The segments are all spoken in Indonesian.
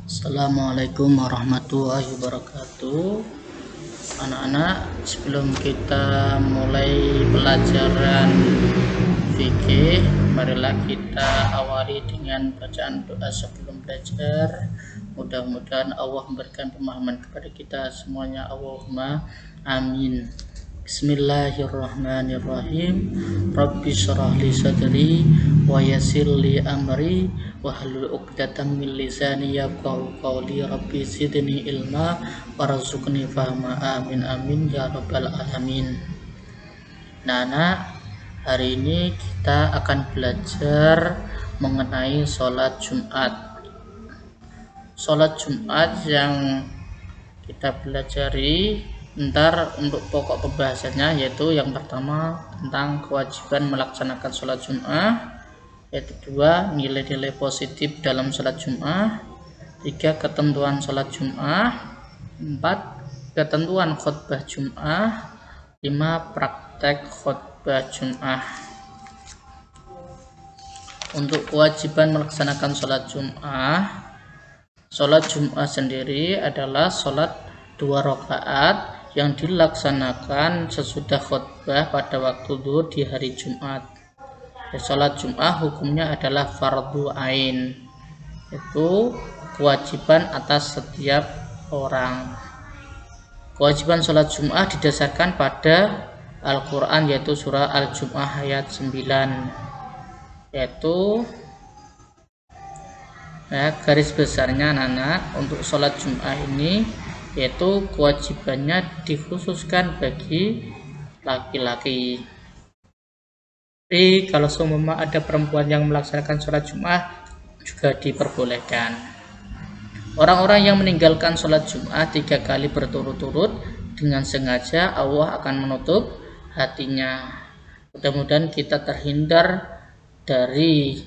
Assalamualaikum warahmatullahi wabarakatuh. Anak-anak, sebelum kita mulai pelajaran fikih, marilah kita awali dengan bacaan doa sebelum belajar. Mudah-mudahan Allah memberikan pemahaman kepada kita semuanya. Allahumma amin. Bismillahirrahmanirrahim. Rabbi shrah li sadri wa yassir li amri wahlul 'uqdatam min lisani yafqahu qawli. Rabbi zidni ilma warzuqni fahma. Amin amin ya rabbal alamin. Nah, hari ini kita akan belajar mengenai sholat Jumat. Sholat Jumat yang kita pelajari ntar untuk pokok pembahasannya, yaitu yang pertama tentang kewajiban melaksanakan sholat Jumat, yaitu 2 nilai-nilai positif dalam sholat Jumat, 3 ketentuan sholat Jumat, 4 ketentuan khutbah Jumat, 5 praktek khutbah Jumat. Untuk kewajiban melaksanakan sholat Jumat sendiri adalah sholat 2 rakaat yang dilaksanakan sesudah khutbah pada waktu zuhur di hari Jumat. Sholat Jumat hukumnya adalah fardu ain, itu kewajiban atas setiap orang. Kewajiban sholat Jumat didasarkan pada Al-Quran, yaitu surah Al-Jum'ah ayat 9, yaitu garis besarnya anak untuk sholat Jumat ini, yaitu kewajibannya dikhususkan bagi laki-laki. Tapi kalau seumpama ada perempuan yang melaksanakan sholat Jumat juga diperbolehkan. Orang-orang yang meninggalkan sholat Jumat 3 kali berturut-turut dengan sengaja, Allah akan menutup hatinya. Mudah-mudahan kita terhindar dari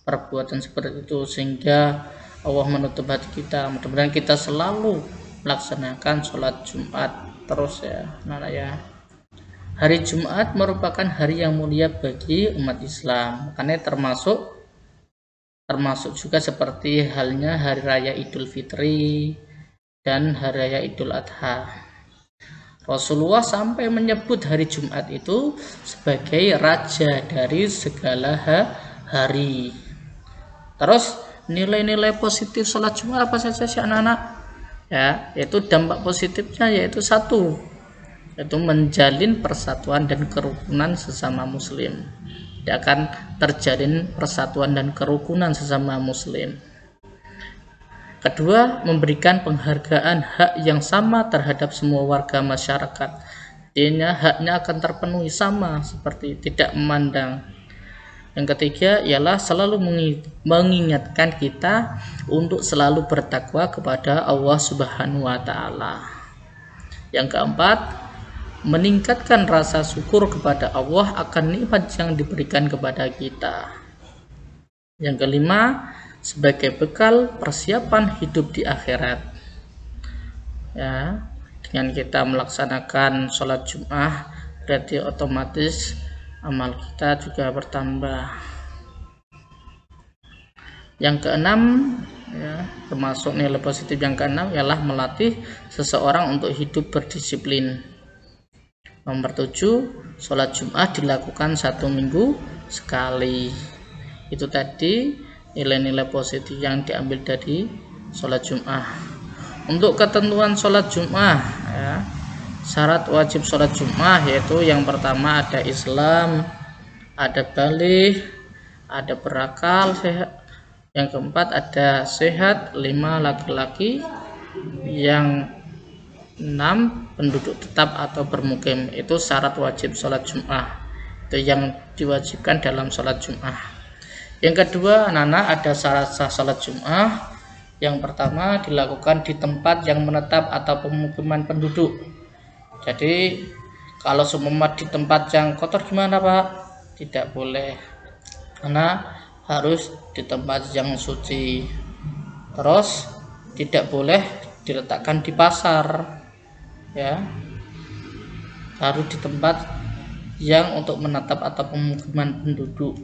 perbuatan seperti itu sehingga Allah menutup hati kita. Mudah-mudahan kita selalu melaksanakan sholat Jumat terus ya, ya. Hari Jumat merupakan hari yang mulia bagi umat Islam, makanya termasuk juga seperti halnya hari raya Idul Fitri dan hari raya Idul Adha. Rasulullah sampai menyebut hari Jumat itu sebagai raja dari segala hari. Terus nilai-nilai positif sholat Jumat apa saja sih anak-anak? Ya, yaitu dampak positifnya yaitu 1, yaitu menjalin persatuan dan kerukunan sesama muslim. Tidak akan terjalin persatuan dan kerukunan sesama muslim. Kedua, memberikan penghargaan hak yang sama terhadap semua warga masyarakat. Artinya haknya akan terpenuhi sama, seperti tidak memandang. Yang ketiga ialah selalu mengingatkan kita untuk selalu bertakwa kepada Allah Subhanahu wa Ta'ala. Yang keempat, meningkatkan rasa syukur kepada Allah akan nikmat yang diberikan kepada kita. Yang kelima, sebagai bekal persiapan hidup di akhirat. Ya, dengan kita melaksanakan sholat Jumat berarti otomatis amal kita juga bertambah. Yang keenam, ya, termasuk nilai positif yang keenam ialah melatih seseorang untuk hidup berdisiplin. Nomor 7, sholat Jumat dilakukan 1 minggu sekali. Itu tadi nilai-nilai positif yang diambil dari sholat Jumat. Untuk ketentuan sholat Jumat, ya, syarat wajib sholat Jumat yaitu yang pertama ada Islam, ada baligh, ada berakal, sehat. Yang keempat ada sehat 5 laki-laki, yang 6 penduduk tetap atau bermukim. Itu syarat wajib sholat Jumat, itu yang diwajibkan dalam sholat Jumat. Yang kedua anak-anak ada syarat sah sholat Jumat. Yang pertama dilakukan di tempat yang menetap atau pemukiman penduduk. Jadi kalau seumpama di tempat yang kotor gimana Pak? Tidak boleh, karena harus di tempat yang suci. Terus tidak boleh diletakkan di pasar, ya, harus di tempat yang untuk menetap atau pemukiman penduduk.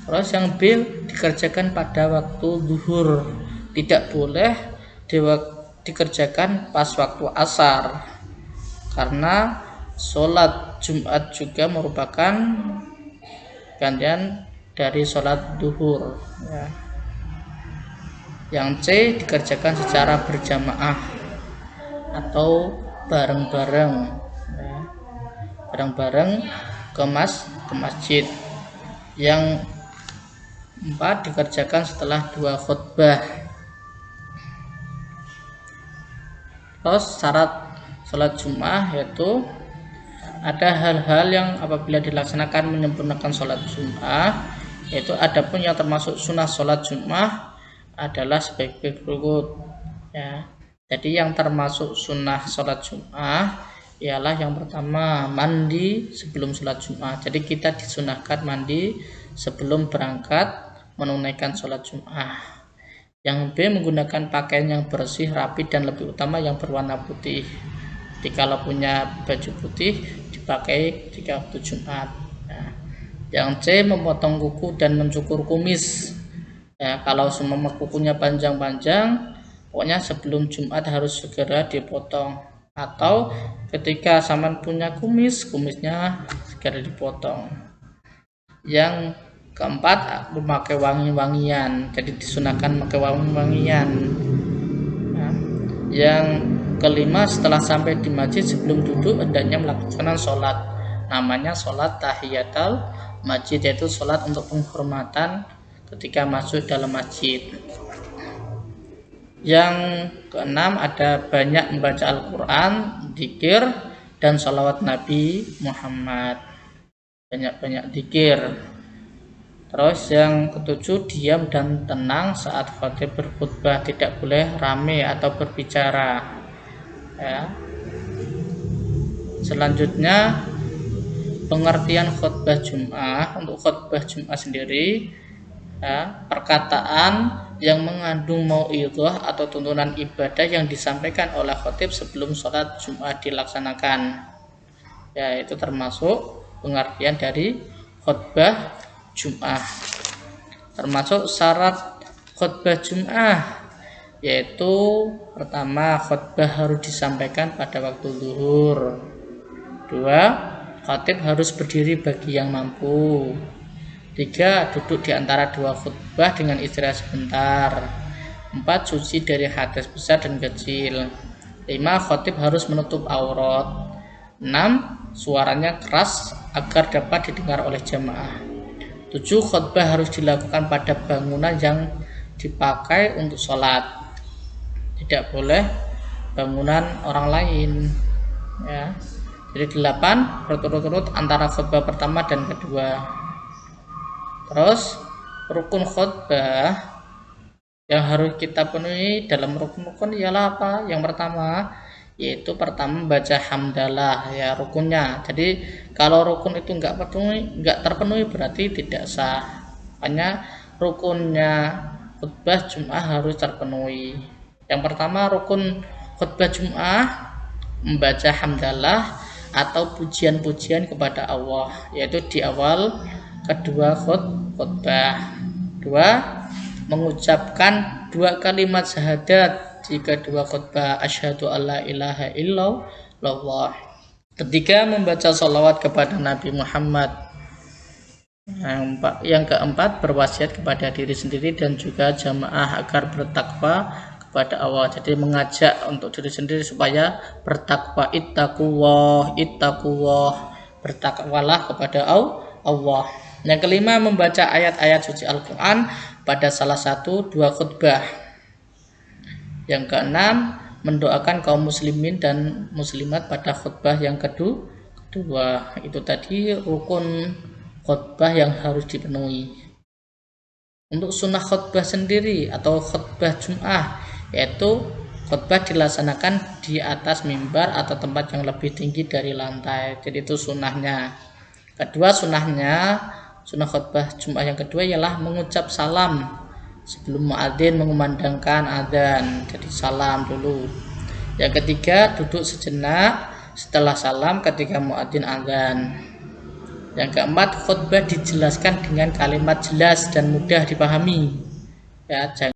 Terus yang B dikerjakan pada waktu zuhur tidak boleh dikerjakan pas waktu asar, karena sholat Jumat juga merupakan gantian dari sholat duhur ya. Yang C, dikerjakan secara berjamaah atau bareng-bareng ya. Bareng-bareng ke masjid. Yang 4, dikerjakan setelah 2 khutbah. Terus syarat sholat Jumat yaitu ada hal-hal yang apabila dilaksanakan menyempurnakan sholat Jumat, yaitu adapun yang termasuk sunnah sholat Jumat adalah sebagai berikut ya. Jadi yang termasuk sunnah sholat Jumat ialah yang pertama mandi sebelum sholat Jumat. Jadi kita disunahkan mandi sebelum berangkat menunaikan sholat Jumat. Yang B, menggunakan pakaian yang bersih, rapi, dan lebih utama yang berwarna putih. Jadi kalau punya baju putih dipakai jika waktu Jumat ya. Yang C, memotong kuku dan mencukur kumis ya. Kalau semua kukunya panjang-panjang, pokoknya sebelum Jumat harus segera dipotong, atau ketika saman punya kumisnya segera dipotong. Yang keempat, memakai wangi-wangian, jadi disunahkan memakai wangi-wangian ya. Yang kelima, setelah sampai di masjid sebelum duduk hendaknya melakukan sholat, namanya sholat tahiyatul masjid, yaitu sholat untuk penghormatan ketika masuk dalam masjid. Yang keenam, ada banyak membaca Al-Quran, zikir, dan sholawat Nabi Muhammad, banyak-banyak zikir. Terus yang ketujuh, diam dan tenang saat khatib berkhutbah, tidak boleh rame atau berbicara ya. Selanjutnya, pengertian khutbah Jumat. Untuk khutbah Jumat sendiri ya, perkataan yang mengandung mau'idhah atau tuntunan ibadah yang disampaikan oleh khatib sebelum sholat Jumat dilaksanakan ya, itu termasuk pengertian dari khutbah Jumat. Termasuk syarat khutbah Jumat yaitu pertama, khutbah harus disampaikan pada waktu zuhur. 2, khatib harus berdiri bagi yang mampu. 3, duduk di antara 2 khutbah dengan istirahat sebentar. 4, suci dari hadas besar dan kecil. 5, khatib harus menutup aurat. 6, suaranya keras agar dapat didengar oleh jamaah. 7, khutbah harus dilakukan pada bangunan yang dipakai untuk sholat, tidak boleh bangunan orang lain ya. Jadi 8, berturut-turut antara khutbah pertama dan kedua. Terus rukun khutbah yang harus kita penuhi dalam rukun-rukun ialah apa? Yang pertama yaitu membaca hamdalah ya, rukunnya. Jadi kalau rukun itu enggak terpenuhi berarti tidak sah. Makanya rukunnya khutbah Jumat harus terpenuhi. Yang pertama, rukun khutbah Jumat membaca hamdalah atau pujian-pujian kepada Allah, yaitu di awal kedua khutbah. 2, mengucapkan 2 kalimat syahadat di kedua khutbah, asyhadu alla ilaha illallah. 3, membaca sholawat kepada Nabi Muhammad. Yang keempat, berwasiat kepada diri sendiri dan juga jamaah agar bertakwa kepada Allah. Jadi mengajak untuk diri sendiri supaya bertakwa, ittaqullah, bertakwalah kepada Allah. Yang kelima, membaca ayat-ayat suci Al-Quran pada salah satu 2 khutbah. Yang keenam, mendoakan kaum muslimin dan muslimat pada khutbah yang kedua. Itu tadi rukun khutbah yang harus dipenuhi. Untuk sunnah khutbah sendiri atau khutbah Jumat, yaitu khutbah dilaksanakan di atas mimbar atau tempat yang lebih tinggi dari lantai. Jadi itu sunnahnya. Kedua sunnah khutbah Jumat yang kedua ialah mengucap salam sebelum muadzin mengumandangkan adzan. Jadi salam dulu. Yang ketiga, duduk sejenak setelah salam ketika muadzin adzan. Yang keempat, khutbah dijelaskan dengan kalimat jelas dan mudah dipahami ya.